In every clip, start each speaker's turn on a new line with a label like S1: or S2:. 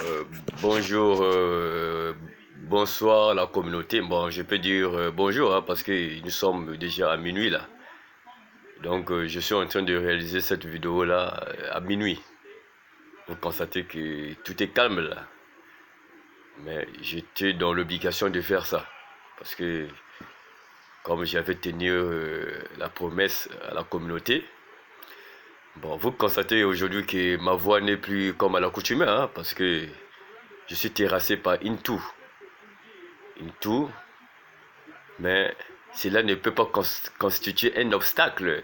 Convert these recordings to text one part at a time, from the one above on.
S1: Euh, bonjour, bonsoir la communauté. Bon, je peux dire bonjour parce que nous sommes déjà à minuit là. Donc, je suis en train de réaliser cette vidéo là à minuit. Vous constatez que tout est calme là. Mais j'étais dans l'obligation de faire ça. Parce que, comme j'avais tenu la promesse à la communauté, bon, vous constatez aujourd'hui que ma voix n'est plus comme à l'accoutumée, hein, parce que je suis terrassé par Intu. Intu, mais cela ne peut pas constituer un obstacle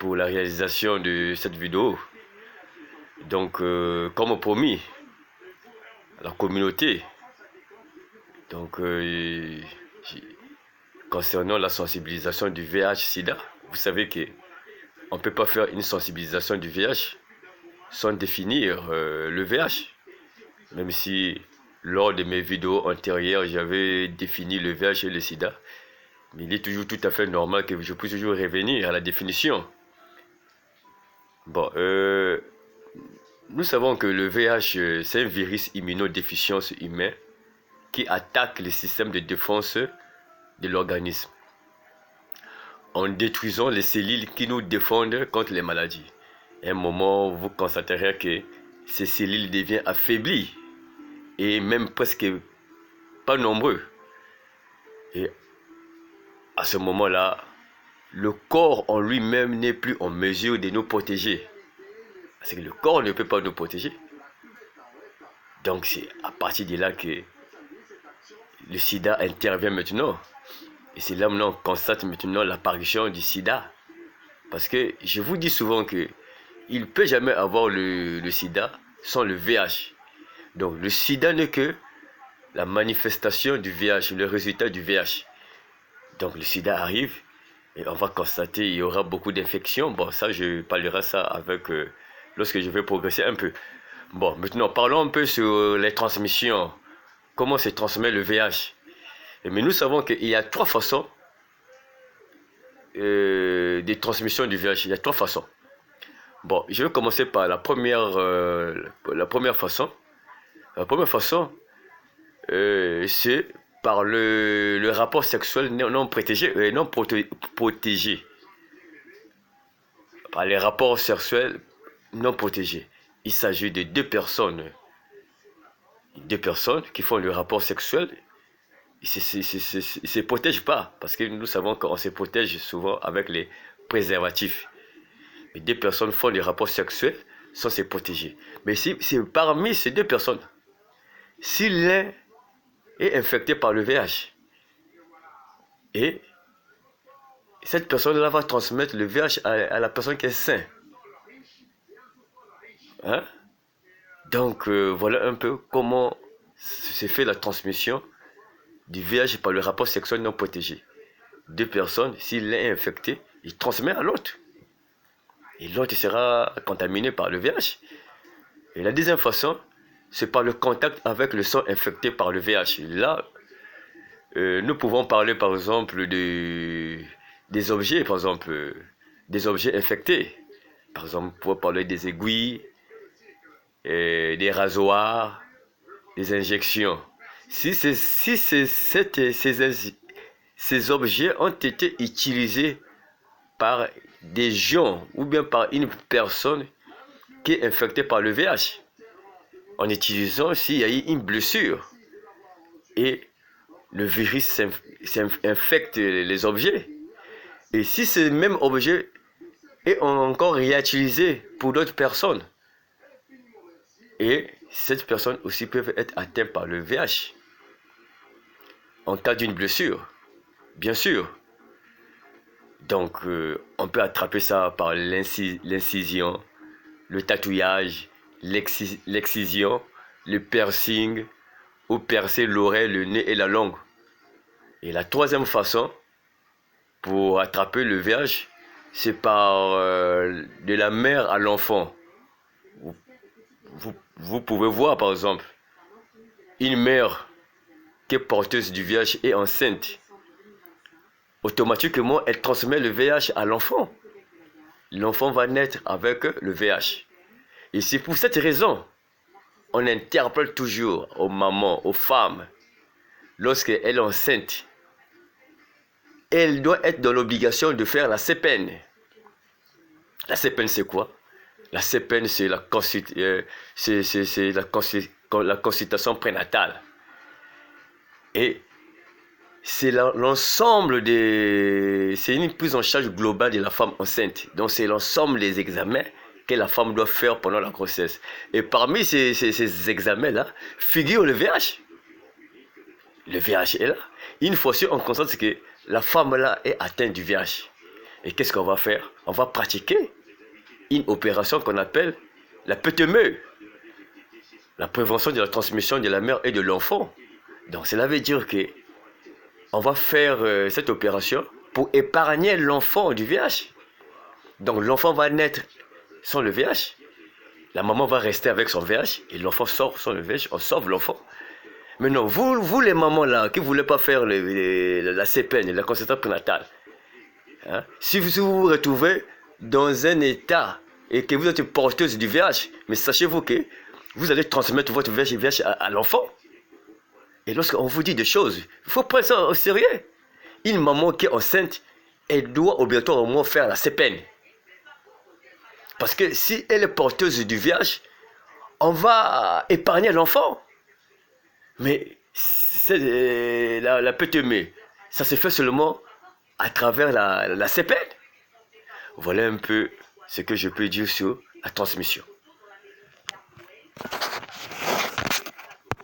S1: pour la réalisation de cette vidéo. Donc, comme promis à la communauté, donc, concernant la sensibilisation du VIH-Sida, vous savez que on ne peut pas faire une sensibilisation du VIH sans définir le VIH. Même si lors de mes vidéos antérieures, j'avais défini le VIH et le SIDA, mais il est toujours tout à fait normal que je puisse toujours revenir à la définition. Bon, nous savons que le VIH, c'est un virus immunodéficience humain qui attaque le système de défense de l'organisme en détruisant les cellules qui nous défendent contre les maladies. À un moment, vous constaterez que ces cellules deviennent affaiblies et même presque pas nombreux. Et à ce moment-là, le corps en lui-même n'est plus en mesure de nous protéger. Parce que le corps ne peut pas nous protéger. Donc c'est à partir de là que le sida intervient maintenant. Et c'est là maintenant qu'on constate maintenant l'apparition du sida. Parce que je vous dis souvent que il ne peut jamais avoir le sida sans le VIH. Donc le sida n'est que la manifestation du VIH, le résultat du VIH. Donc le sida arrive et on va constater qu'il y aura beaucoup d'infections. Bon, ça je parlerai ça avec lorsque je vais progresser un peu. Bon, maintenant parlons un peu sur les transmissions. Comment se transmet le VIH? Mais nous savons qu'il y a trois façons de transmission du VIH. Il y a trois façons. Bon, je vais commencer par la première façon. La première façon, c'est par le rapport sexuel non protégé, protégé. Par les rapports sexuels non protégés. Il s'agit de deux personnes qui font le rapport sexuel. Ils ne se protègent pas, parce que nous savons qu'on se protège souvent avec les préservatifs. Mais deux personnes font des rapports sexuels sans se protéger. Mais si c'est parmi ces deux personnes, si l'un est infecté par le VIH, et cette personne-là va transmettre le VIH à la personne qui est saine. Hein? Donc, voilà un peu comment se fait la transmission du VIH par le rapport sexuel non protégé. Deux personnes, si l'un est infecté, il transmet à l'autre. Et l'autre sera contaminé par le VIH. Et la deuxième façon, c'est par le contact avec le sang infecté par le VIH. Là, nous pouvons parler par exemple des objets, par exemple, des objets infectés. Par exemple, pour parler des aiguilles, des rasoirs, des injections. Si ces objets ont été utilisés par des gens ou bien par une personne qui est infectée par le VIH, en utilisant s'il y a eu une blessure et le virus infecte les objets. Et si ce même objet est encore réutilisé pour d'autres personnes, et cette personne aussi peut être atteinte par le VIH en cas d'une blessure, bien sûr. Donc, on peut attraper ça par l'incision, le tatouage, l'excision, le piercing, ou percer l'oreille, le nez et la langue. Et la troisième façon pour attraper le VIH, c'est par de la mère à l'enfant. Vous pouvez voir par exemple une mère qui est porteuse du VIH et enceinte. Automatiquement, elle transmet le VIH à l'enfant. L'enfant va naître avec le VIH. Et c'est pour cette raison on interpelle toujours aux mamans, aux femmes, lorsqu'elle est enceinte, elle doit être dans l'obligation de faire la CPN. La CPN, c'est quoi? La CPN, c'est la consultation prénatale. Et c'est l'ensemble des... C'est une prise en charge globale de la femme enceinte. Donc, c'est l'ensemble des examens que la femme doit faire pendant la grossesse. Et parmi ces examens-là, figure le VIH. Le VIH est là. Une fois sûr, on constate que la femme-là est atteinte du VIH. Et qu'est-ce qu'on va faire? On va pratiquer une opération qu'on appelle la PTME, la prévention de la transmission de la mère et de l'enfant. Donc cela veut dire que on va faire cette opération pour épargner l'enfant du VIH. Donc l'enfant va naître sans le VIH. La maman va rester avec son VIH et l'enfant sort sans le VIH. On sauve l'enfant. Mais non, vous les mamans là qui ne voulez pas faire la CPN, la consultation prénatale, hein, si vous vous retrouvez dans un état et que vous êtes porteuse du VIH, mais sachez-vous que vous allez transmettre votre VIH à l'enfant. Et lorsqu'on vous dit des choses, il faut prendre ça au sérieux. Une maman qui est enceinte, elle doit obligatoirement faire la CPN. Parce que si elle est porteuse du VIH, on va épargner l'enfant. Mais la PTME, ça se fait seulement à travers la CPN. Voilà un peu ce que je peux dire sur la transmission.